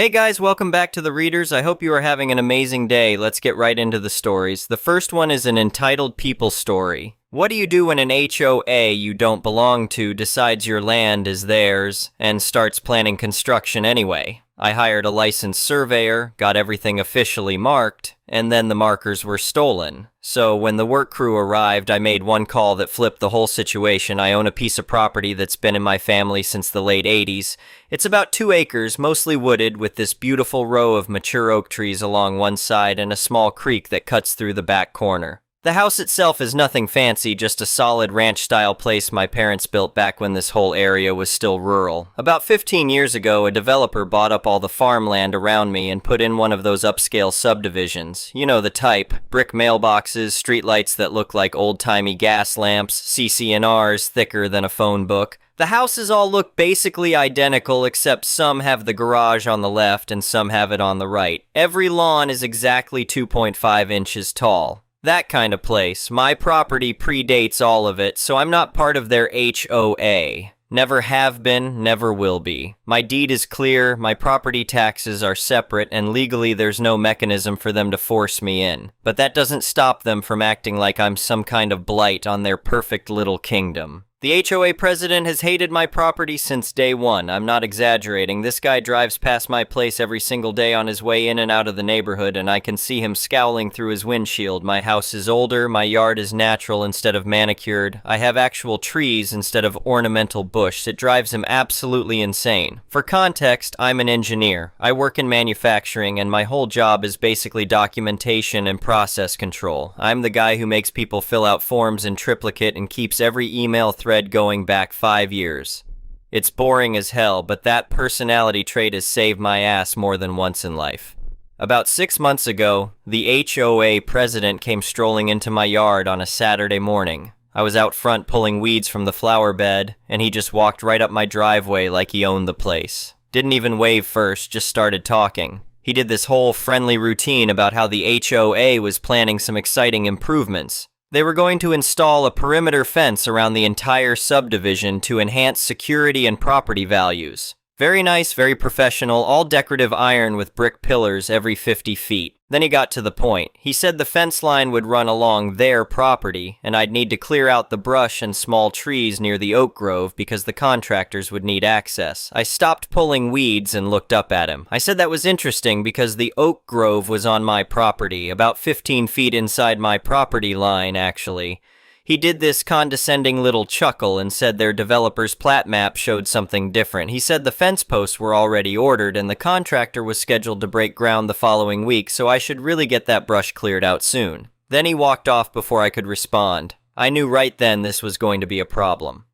Hey guys, welcome back to the Readers. I hope you are having an amazing day. Let's get right into the stories. The first one is an entitled People story. What do you do when an HOA you don't belong to decides your land is theirs and starts planning construction anyway? I hired a licensed surveyor, got everything officially marked, and then the markers were stolen. So when the work crew arrived, I made one call that flipped the whole situation. I own a piece of property that's been in my family since the late 80s. It's about 2 acres, mostly wooded, with this beautiful row of mature oak trees along one side and a small creek that cuts through the back corner. The house itself is nothing fancy, just a solid ranch-style place my parents built back when this whole area was still rural. About 15 years ago, a developer bought up all the farmland around me and put in one of those upscale subdivisions. You know the type. Brick mailboxes, streetlights that look like old-timey gas lamps, CC&Rs thicker than a phone book. The houses all look basically identical, except some have the garage on the left and some have it on the right. Every lawn is exactly 2.5 inches tall. That kind of place. My property predates all of it, so I'm not part of their HOA. Never have been, never will be. My deed is clear, my property taxes are separate, and legally there's no mechanism for them to force me in. But that doesn't stop them from acting like I'm some kind of blight on their perfect little kingdom. The HOA president has hated my property since day one. I'm not exaggerating. This guy drives past my place every single day on his way in and out of the neighborhood, and I can see him scowling through his windshield. My house is older, my yard is natural instead of manicured. I have actual trees instead of ornamental bush. It drives him absolutely insane. For context, I'm an engineer. I work in manufacturing, and my whole job is basically documentation and process control. I'm the guy who makes people fill out forms in triplicate and keeps every email thread going back 5 years. It's boring as hell, but that personality trait has saved my ass more than once in life. About 6 months ago, the HOA president came strolling into my yard on a Saturday morning. I was out front pulling weeds from the flower bed, and he just walked right up my driveway like he owned the place. Didn't even wave first, just started talking. He did this whole friendly routine about how the HOA was planning some exciting improvements. They were going to install a perimeter fence around the entire subdivision to enhance security and property values. Very nice, very professional, all decorative iron with brick pillars every 50 feet. Then he got to the point. He said the fence line would run along their property, and I'd need to clear out the brush and small trees near the oak grove because the contractors would need access. I stopped pulling weeds and looked up at him. I said that was interesting because the oak grove was on my property, about 15 feet inside my property line, actually. He did this condescending little chuckle and said their developer's plat map showed something different. He said the fence posts were already ordered and the contractor was scheduled to break ground the following week, so I should really get that brush cleared out soon. Then he walked off before I could respond. I knew right then this was going to be a problem.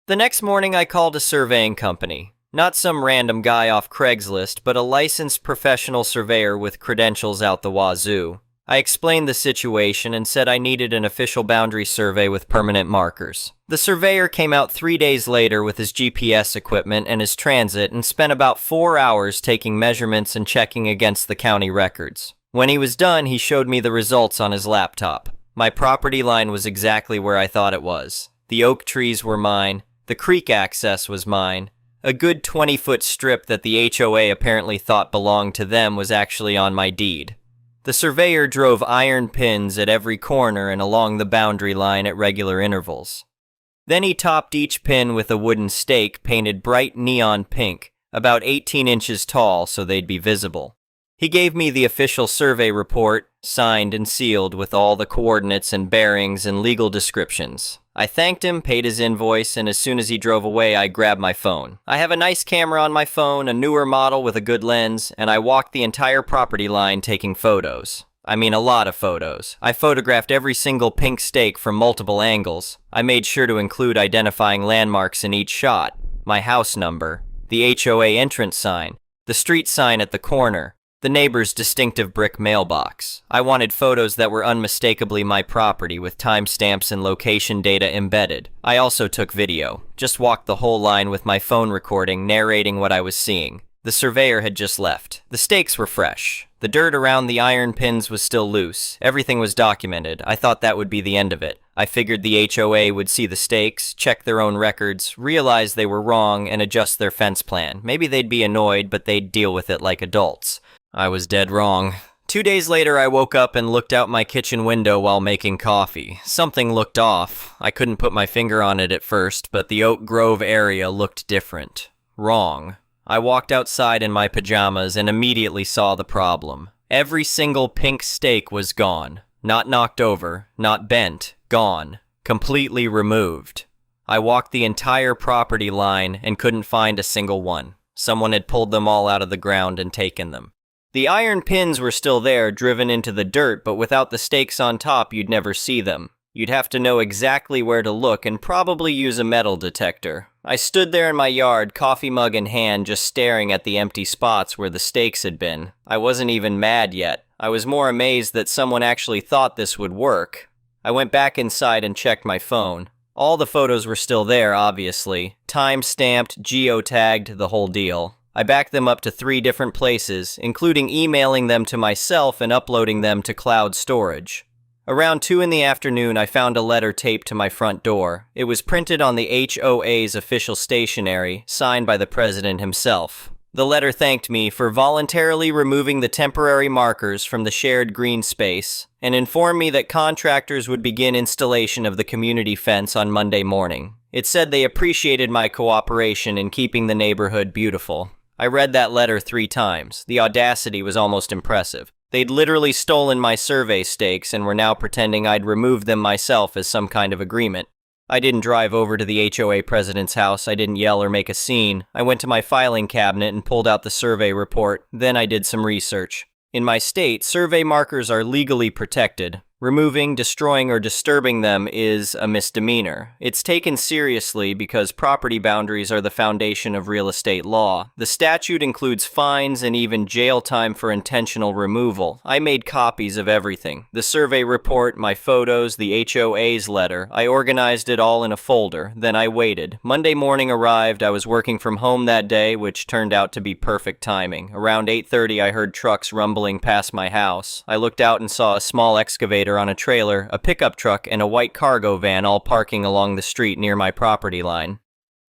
The next morning I called a surveying company. Not some random guy off Craigslist, but a licensed professional surveyor with credentials out the wazoo. I explained the situation and said I needed an official boundary survey with permanent markers. The surveyor came out 3 days later with his GPS equipment and his transit and spent about 4 hours taking measurements and checking against the county records. When he was done, he showed me the results on his laptop. My property line was exactly where I thought it was. The oak trees were mine. The creek access was mine. A good 20-foot strip that the HOA apparently thought belonged to them was actually on my deed. The surveyor drove iron pins at every corner and along the boundary line at regular intervals. Then he topped each pin with a wooden stake painted bright neon pink, about 18 inches tall so they'd be visible. He gave me the official survey report, signed and sealed with all the coordinates and bearings and legal descriptions. I thanked him, paid his invoice, and as soon as he drove away, I grabbed my phone. I have a nice camera on my phone, a newer model with a good lens, and I walked the entire property line taking photos. I mean, a lot of photos. I photographed every single pink stake from multiple angles. I made sure to include identifying landmarks in each shot. My house number, the HOA entrance sign, the street sign at the corner, the neighbor's distinctive brick mailbox. I wanted photos that were unmistakably my property with timestamps and location data embedded. I also took video. Just walked the whole line with my phone recording, narrating what I was seeing. The surveyor had just left. The stakes were fresh. The dirt around the iron pins was still loose. Everything was documented. I thought that would be the end of it. I figured the HOA would see the stakes, check their own records, realize they were wrong, and adjust their fence plan. Maybe they'd be annoyed, but they'd deal with it like adults. I was dead wrong. 2 days later, I woke up and looked out my kitchen window while making coffee. Something looked off. I couldn't put my finger on it at first, but the Oak Grove area looked different. Wrong. I walked outside in my pajamas and immediately saw the problem. Every single pink stake was gone. Not knocked over, not bent, gone. Completely removed. I walked the entire property line and couldn't find a single one. Someone had pulled them all out of the ground and taken them. The iron pins were still there, driven into the dirt, but without the stakes on top, you'd never see them. You'd have to know exactly where to look and probably use a metal detector. I stood there in my yard, coffee mug in hand, just staring at the empty spots where the stakes had been. I wasn't even mad yet. I was more amazed that someone actually thought this would work. I went back inside and checked my phone. All the photos were still there, obviously. Time-stamped, geotagged, the whole deal. I backed them up to 3 different places, including emailing them to myself and uploading them to cloud storage. Around 2 in the afternoon, I found a letter taped to my front door. It was printed on the HOA's official stationery, signed by the president himself. The letter thanked me for voluntarily removing the temporary markers from the shared green space and informed me that contractors would begin installation of the community fence on Monday morning. It said they appreciated my cooperation in keeping the neighborhood beautiful. I read that letter 3 times. The audacity was almost impressive. They'd literally stolen my survey stakes and were now pretending I'd removed them myself as some kind of agreement. I didn't drive over to the HOA president's house. I didn't yell or make a scene. I went to my filing cabinet and pulled out the survey report. Then I did some research. In my state, survey markers are legally protected. Removing, destroying, or disturbing them is a misdemeanor. It's taken seriously because property boundaries are the foundation of real estate law. The statute includes fines and even jail time for intentional removal. I made copies of everything. The survey report, my photos, the HOA's letter. I organized it all in a folder. Then I waited. Monday morning arrived. I was working from home that day, which turned out to be perfect timing. Around 8:30, I heard trucks rumbling past my house. I looked out and saw a small excavator on a trailer, a pickup truck, and a white cargo van all parking along the street near my property line.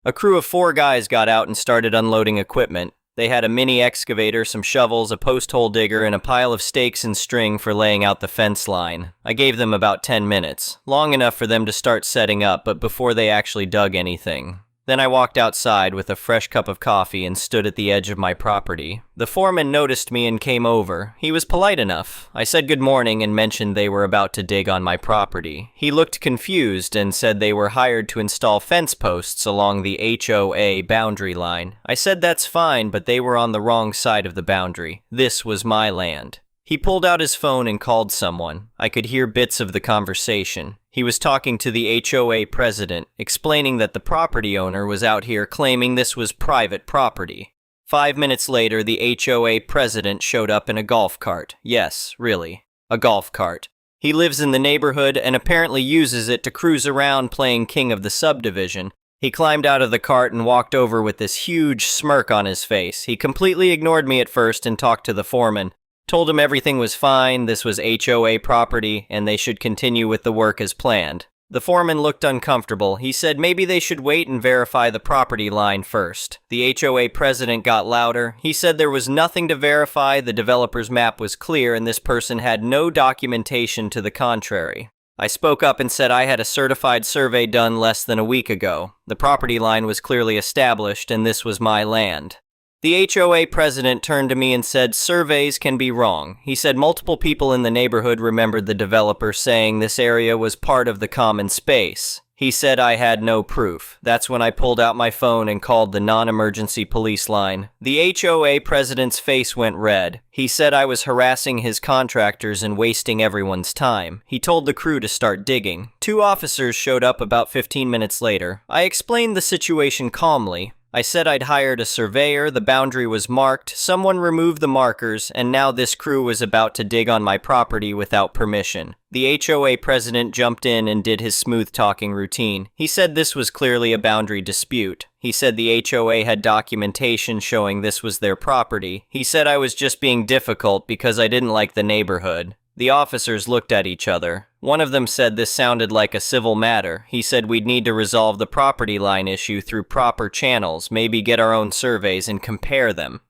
A crew of 4 guys got out and started unloading equipment. They had a mini excavator, some shovels, a post hole digger, and a pile of stakes and string for laying out the fence line. I gave them about 10 minutes, long enough for them to start setting up, but before they actually dug anything. Then I walked outside with a fresh cup of coffee and stood at the edge of my property. The foreman noticed me and came over. He was polite enough. I said good morning and mentioned they were about to dig on my property. He looked confused and said they were hired to install fence posts along the HOA boundary line. I said that's fine, but they were on the wrong side of the boundary. This was my land. He pulled out his phone and called someone. I could hear bits of the conversation. He was talking to the HOA president, explaining that the property owner was out here claiming this was private property. 5 minutes later, the HOA president showed up in a golf cart. Yes, really, a golf cart. He lives in the neighborhood and apparently uses it to cruise around playing king of the subdivision. He climbed out of the cart and walked over with this huge smirk on his face. He completely ignored me at first and talked to the foreman. Told him everything was fine, this was HOA property, and they should continue with the work as planned. The foreman looked uncomfortable. He said maybe they should wait and verify the property line first. The HOA president got louder. He said there was nothing to verify, the developer's map was clear, and this person had no documentation to the contrary. I spoke up and said I had a certified survey done less than a week ago. The property line was clearly established, and this was my land. The HOA president turned to me and said, surveys can be wrong. He said multiple people in the neighborhood remembered the developer saying this area was part of the common space. He said I had no proof. That's when I pulled out my phone and called the non-emergency police line. The HOA president's face went red. He said I was harassing his contractors and wasting everyone's time. He told the crew to start digging. 2 officers showed up about 15 minutes later. I explained the situation calmly. I said I'd hired a surveyor, the boundary was marked, someone removed the markers, and now this crew was about to dig on my property without permission. The HOA president jumped in and did his smooth-talking routine. He said this was clearly a boundary dispute. He said the HOA had documentation showing this was their property. He said I was just being difficult because I didn't like the neighborhood. The officers looked at each other. One of them said this sounded like a civil matter. He said we'd need to resolve the property line issue through proper channels, maybe get our own surveys and compare them.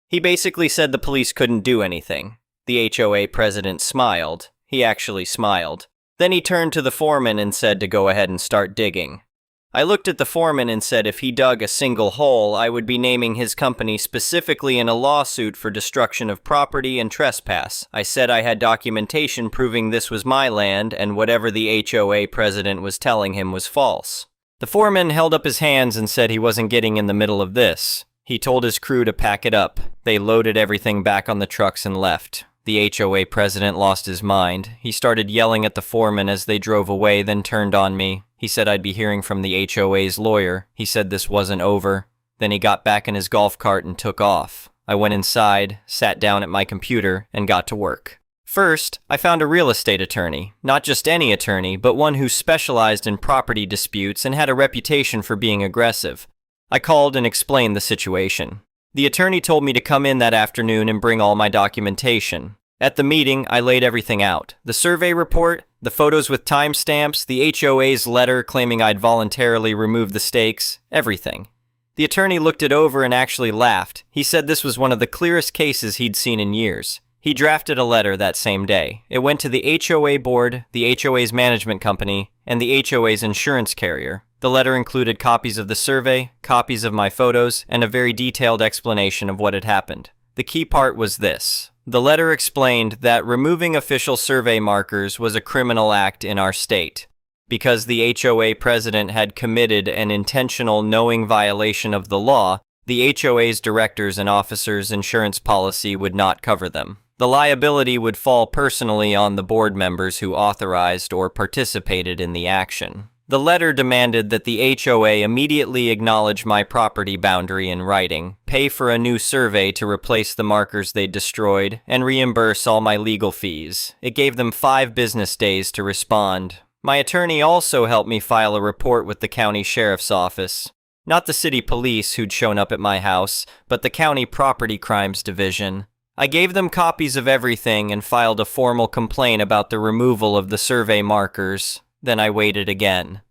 He basically said the police couldn't do anything. The HOA president smiled. He actually smiled. Then he turned to the foreman and said to go ahead and start digging. I looked at the foreman and said if he dug a single hole, I would be naming his company specifically in a lawsuit for destruction of property and trespass. I said I had documentation proving this was my land and whatever the HOA president was telling him was false. The foreman held up his hands and said he wasn't getting in the middle of this. He told his crew to pack it up. They loaded everything back on the trucks and left. The HOA president lost his mind. He started yelling at the foreman as they drove away, then turned on me. He said I'd be hearing from the HOA's lawyer. He said this wasn't over. Then he got back in his golf cart and took off. I went inside, sat down at my computer, and got to work. First, I found a real estate attorney. Not just any attorney, but one who specialized in property disputes and had a reputation for being aggressive. I called and explained the situation. The attorney told me to come in that afternoon and bring all my documentation. At the meeting, I laid everything out. The survey report, the photos with timestamps, the HOA's letter claiming I'd voluntarily removed the stakes, everything. The attorney looked it over and actually laughed. He said this was one of the clearest cases he'd seen in years. He drafted a letter that same day. It went to the HOA board, the HOA's management company, and the HOA's insurance carrier. The letter included copies of the survey, copies of my photos, and a very detailed explanation of what had happened. The key part was this. The letter explained that removing official survey markers was a criminal act in our state. Because the HOA president had committed an intentional knowing violation of the law, the HOA's directors and officers' insurance policy would not cover them. The liability would fall personally on the board members who authorized or participated in the action. The letter demanded that the HOA immediately acknowledge my property boundary in writing, pay for a new survey to replace the markers they destroyed, and reimburse all my legal fees. It gave them 5 business days to respond. My attorney also helped me file a report with the county sheriff's office. Not the city police who'd shown up at my house, but the county property crimes division. I gave them copies of everything and filed a formal complaint about the removal of the survey markers. Then I waited again.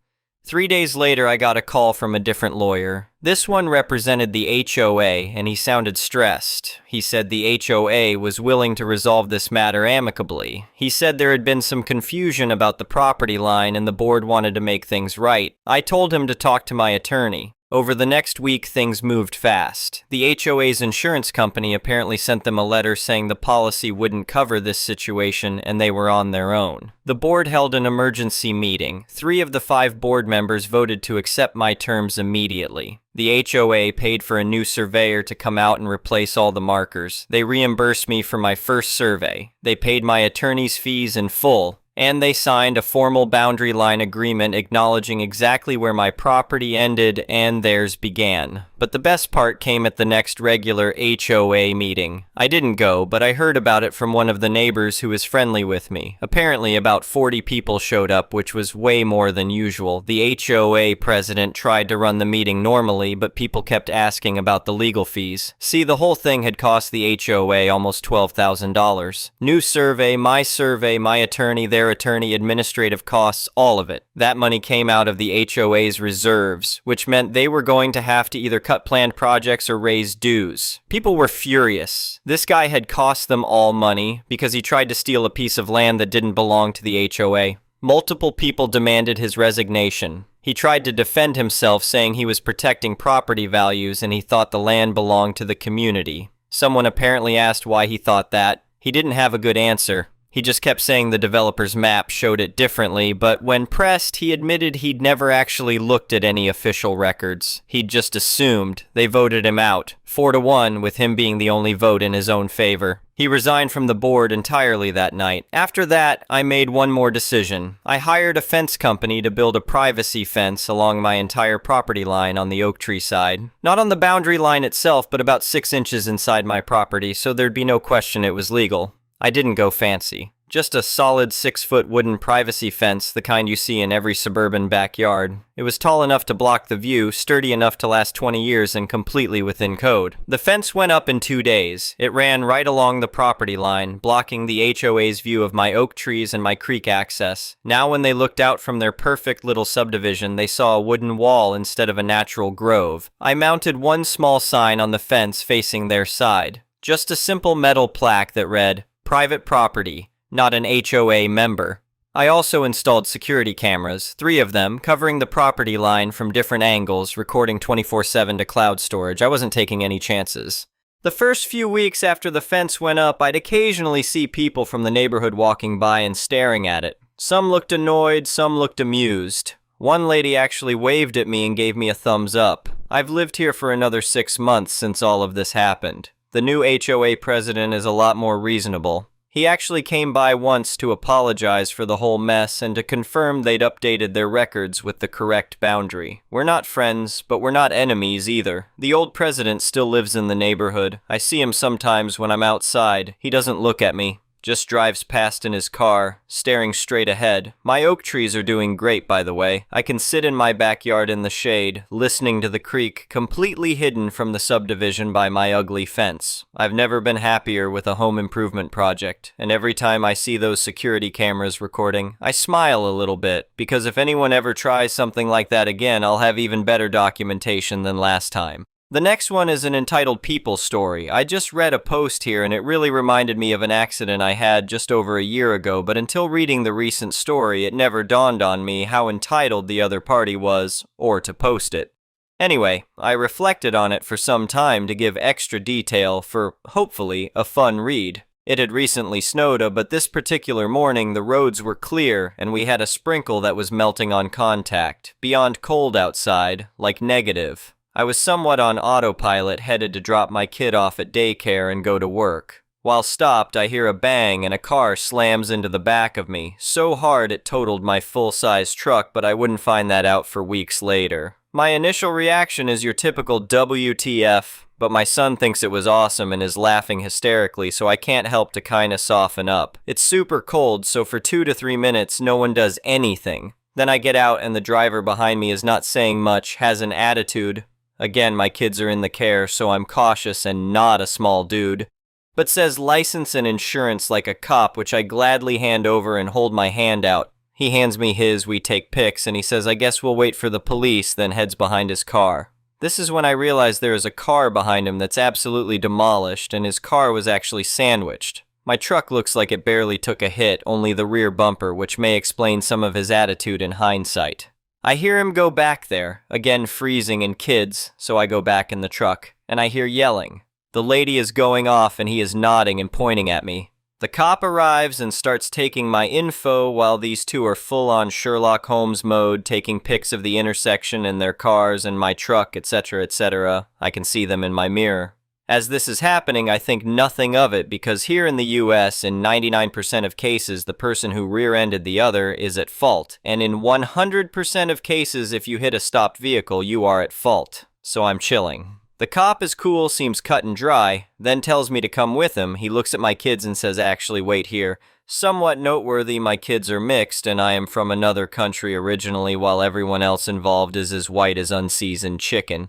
3 days later, I got a call from a different lawyer. This one represented the HOA, and he sounded stressed. He said the HOA was willing to resolve this matter amicably. He said there had been some confusion about the property line and the board wanted to make things right. I told him to talk to my attorney. Over the next week, things moved fast. The HOA's insurance company apparently sent them a letter saying the policy wouldn't cover this situation and they were on their own. The board held an emergency meeting. 3 of the 5 board members voted to accept my terms immediately. The HOA paid for a new surveyor to come out and replace all the markers. They reimbursed me for my first survey. They paid my attorney's fees in full. And they signed a formal boundary line agreement acknowledging exactly where my property ended and theirs began. But the best part came at the next regular HOA meeting. I didn't go, but I heard about it from one of the neighbors who was friendly with me. Apparently about 40 people showed up, which was way more than usual. The HOA president tried to run the meeting normally, but people kept asking about the legal fees. See, the whole thing had cost the HOA almost $12,000. New survey, my attorney, their attorney, administrative costs, all of it. That money came out of the HOA's reserves, which meant they were going to have to either cut planned projects or raise dues. People were furious. This guy had cost them all money because he tried to steal a piece of land that didn't belong to the HOA. Multiple people demanded his resignation. He tried to defend himself, saying he was protecting property values and he thought the land belonged to the community. Someone apparently asked why he thought that. He didn't have a good answer. He just kept saying the developer's map showed it differently, but when pressed, he admitted he'd never actually looked at any official records. He'd just assumed. They voted him out, 4-1, with him being the only vote in his own favor. He resigned from the board entirely that night. After that, I made one more decision. I hired a fence company to build a privacy fence along my entire property line on the oak tree side. Not on the boundary line itself, but about 6 inches inside my property, so there'd be no question it was legal. I didn't go fancy. Just a solid 6-foot wooden privacy fence, the kind you see in every suburban backyard. It was tall enough to block the view, sturdy enough to last 20 years, and completely within code. The fence went up in 2 days. It ran right along the property line, blocking the HOA's view of my oak trees and my creek access. Now when they looked out from their perfect little subdivision, they saw a wooden wall instead of a natural grove. I mounted one small sign on the fence facing their side. Just a simple metal plaque that read, "Private property. Not an HOA member." I also installed security cameras, 3 of them, covering the property line from different angles, recording 24/7 to cloud storage. I wasn't taking any chances. The first few weeks after the fence went up, I'd occasionally see people from the neighborhood walking by and staring at it. Some looked annoyed, some looked amused. One lady actually waved at me and gave me a thumbs up. I've lived here for another 6 months since all of this happened. The new HOA president is a lot more reasonable. He actually came by once to apologize for the whole mess and to confirm they'd updated their records with the correct boundary. We're not friends, but we're not enemies either. The old president still lives in the neighborhood. I see him sometimes when I'm outside. He doesn't look at me. Just drives past in his car, staring straight ahead. My oak trees are doing great, by the way. I can sit in my backyard in the shade, listening to the creek, completely hidden from the subdivision by my ugly fence. I've never been happier with a home improvement project, and every time I see those security cameras recording, I smile a little bit, because if anyone ever tries something like that again, I'll have even better documentation than last time. The next one is an entitled people story. I just read a post here and it really reminded me of an accident I had just over a year ago, but until reading the recent story, it never dawned on me how entitled the other party was, or to post it. Anyway, I reflected on it for some time to give extra detail for, hopefully, a fun read. It had recently snowed, but this particular morning the roads were clear and we had a sprinkle that was melting on contact, beyond cold outside, like negative. I was somewhat on autopilot, headed to drop my kid off at daycare and go to work. While stopped, I hear a bang and a car slams into the back of me, so hard it totaled my full-size truck, but I wouldn't find that out for weeks later. My initial reaction is your typical WTF, but my son thinks it was awesome and is laughing hysterically, so I can't help to kinda soften up. It's super cold, so for 2 to 3 minutes, no one does anything. Then I get out and the driver behind me is not saying much, has an attitude. Again, my kids are in the care, so I'm cautious and not a small dude. But says license and insurance like a cop, which I gladly hand over and hold my hand out. He hands me his, we take pics, and he says, "I guess we'll wait for the police," then heads behind his car. This is when I realize there is a car behind him that's absolutely demolished, and his car was actually sandwiched. My truck looks like it barely took a hit, only the rear bumper, which may explain some of his attitude in hindsight. I hear him go back there, again freezing and kids, so I go back in the truck, and I hear yelling. The lady is going off and he is nodding and pointing at me. The cop arrives and starts taking my info while these two are full on Sherlock Holmes mode, taking pics of the intersection and their cars and my truck, etc., etc. I can see them in my mirror. As this is happening, I think nothing of it because here in the US, in 99% of cases, the person who rear-ended the other is at fault. And in 100% of cases, if you hit a stopped vehicle, you are at fault. So I'm chilling. The cop is cool, seems cut and dry, then tells me to come with him. He looks at my kids and says, "Actually, wait here." Somewhat noteworthy, my kids are mixed and I am from another country originally while everyone else involved is as white as unseasoned chicken.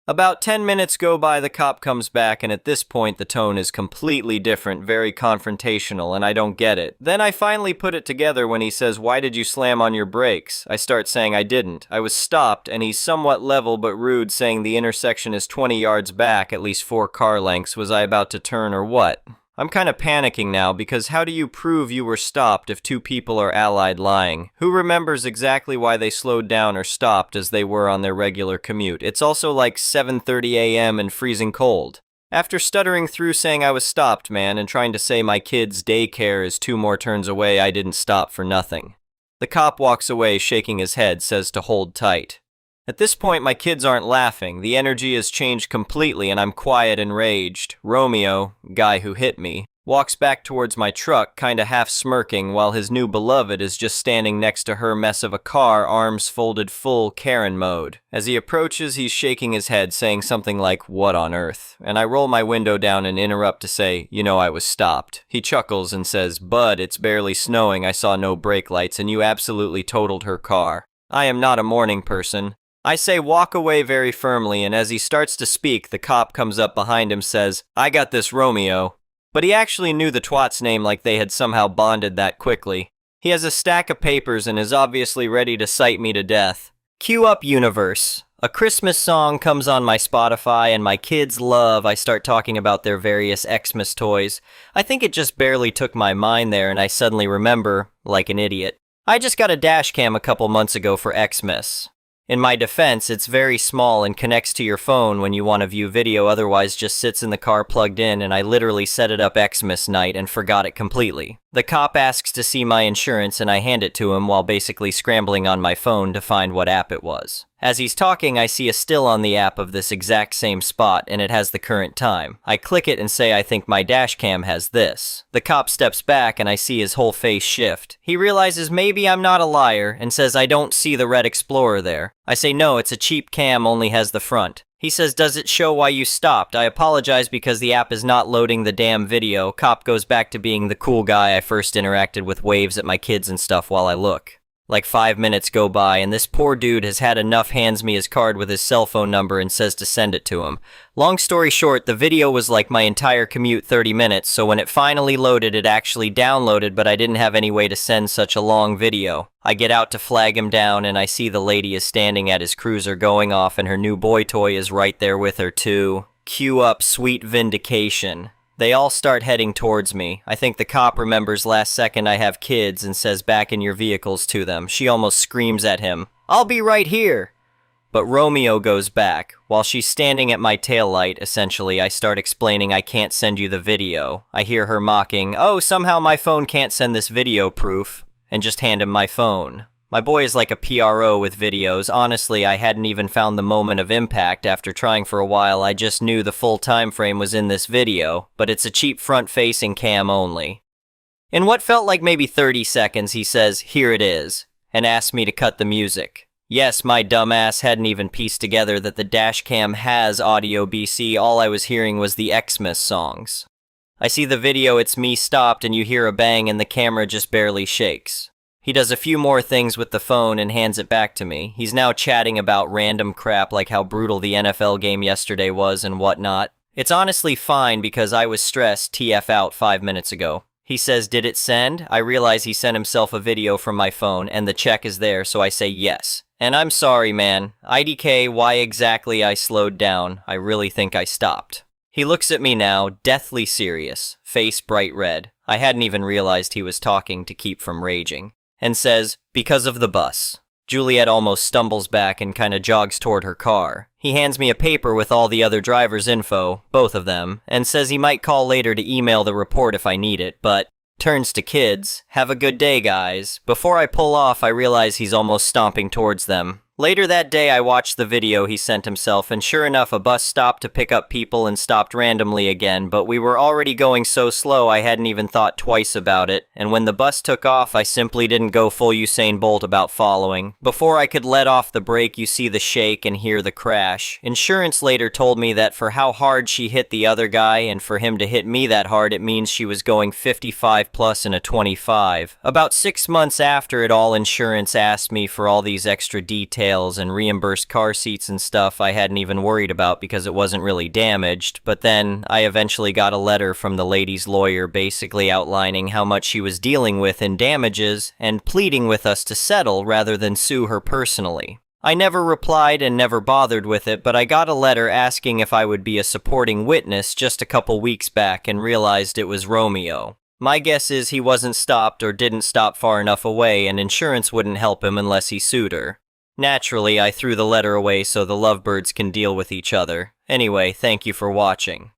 About 10 minutes go by, the cop comes back, and at this point the tone is completely different, very confrontational, and I don't get it. Then I finally put it together when he says, "Why did you slam on your brakes?" I start saying I didn't. I was stopped, and he's somewhat level but rude, saying the intersection is 20 yards back, at least 4 car lengths. Was I about to turn or what? I'm kind of panicking now because how do you prove you were stopped if 2 people are allied lying? Who remembers exactly why they slowed down or stopped as they were on their regular commute? It's also like 7:30 a.m. and freezing cold. After stuttering through saying I was stopped, man, and trying to say my kid's daycare is 2 more turns away, I didn't stop for nothing. The cop walks away shaking his head, says to hold tight. At this point, my kids aren't laughing. The energy has changed completely and I'm quiet and enraged. Romeo, guy who hit me, walks back towards my truck, kinda half smirking, while his new beloved is just standing next to her mess of a car, arms folded full Karen mode. As he approaches, he's shaking his head, saying something like, "What on earth?" And I roll my window down and interrupt to say, "You know I was stopped." He chuckles and says, "Bud, it's barely snowing, I saw no brake lights, and you absolutely totaled her car." I am not a morning person. I say walk away very firmly, and as he starts to speak, the cop comes up behind him, says, "I got this Romeo." But he actually knew the twat's name, like they had somehow bonded that quickly. He has a stack of papers and is obviously ready to cite me to death. Cue up Universe. A Christmas song comes on my Spotify, and my kids love. I start talking about their various Xmas toys. I think it just barely took my mind there, and I suddenly remember, like an idiot, I just got a dash cam a couple months ago for Xmas. In my defense, it's very small and connects to your phone when you want to view video, otherwise just sits in the car plugged in, and I literally set it up Xmas night and forgot it completely. The cop asks to see my insurance and I hand it to him while basically scrambling on my phone to find what app it was. As he's talking, I see a still on the app of this exact same spot, and it has the current time. I click it and say I think my dash cam has this. The cop steps back and I see his whole face shift. He realizes maybe I'm not a liar and says I don't see the red Explorer there. I say no, it's a cheap cam, only has the front. He says, "Does it show why you stopped?" I apologize because the app is not loading the damn video. Cop goes back to being the cool guy I first interacted with, waves at my kids and stuff while I look. Like 5 minutes go by, and this poor dude has had enough, hands me his card with his cell phone number and says to send it to him. Long story short, the video was like my entire commute, 30 minutes, so when it finally loaded, it actually downloaded, but I didn't have any way to send such a long video. I get out to flag him down, and I see the lady is standing at his cruiser going off, and her new boy toy is right there with her too. Cue up Sweet Vindication. They all start heading towards me. I think the cop remembers last second I have kids and says back in your vehicles to them. She almost screams at him, "I'll be right here." But Romeo goes back. While she's standing at my taillight, essentially, I start explaining I can't send you the video. I hear her mocking, "Oh, somehow my phone can't send this video proof," and just hand him my phone. My boy is like a PRO with videos. Honestly, I hadn't even found the moment of impact. After trying for a while, I just knew the full time frame was in this video, but it's a cheap front-facing cam only. In what felt like maybe 30 seconds, he says, "Here it is," and asks me to cut the music. Yes, my dumbass hadn't even pieced together that the dash cam has audio BC. All I was hearing was the Xmas songs. I see the video, it's me stopped, and you hear a bang and the camera just barely shakes. He does a few more things with the phone and hands it back to me. He's now chatting about random crap like how brutal the NFL game yesterday was and whatnot. It's honestly fine because I was stressed TF out 5 minutes ago. He says, "Did it send?" I realize he sent himself a video from my phone and the check is there, so I say yes. And I'm sorry, man. IDK, why exactly I slowed down. I really think I stopped. He looks at me now, deathly serious, face bright red. I hadn't even realized he was talking to keep from raging. And says, "Because of the bus." Juliet almost stumbles back and kinda jogs toward her car. He hands me a paper with all the other drivers' info, both of them, and says he might call later to email the report if I need it, but turns to kids, "Have a good day, guys." Before I pull off, I realize he's almost stomping towards them. Later that day, I watched the video he sent himself, and sure enough, a bus stopped to pick up people and stopped randomly again, but we were already going so slow I hadn't even thought twice about it, and when the bus took off, I simply didn't go full Usain Bolt about following. Before I could let off the brake, you see the shake and hear the crash. Insurance later told me that for how hard she hit the other guy, and for him to hit me that hard, it means she was going 55 plus in a 25. About 6 months after it all, insurance asked me for all these extra details and reimbursed car seats and stuff I hadn't even worried about because it wasn't really damaged, but then I eventually got a letter from the lady's lawyer basically outlining how much she was dealing with in damages and pleading with us to settle rather than sue her personally. I never replied and never bothered with it, but I got a letter asking if I would be a supporting witness just a couple weeks back and realized it was Romeo. My guess is he wasn't stopped or didn't stop far enough away, and insurance wouldn't help him unless he sued her. Naturally, I threw the letter away so the lovebirds can deal with each other. Anyway, thank you for watching.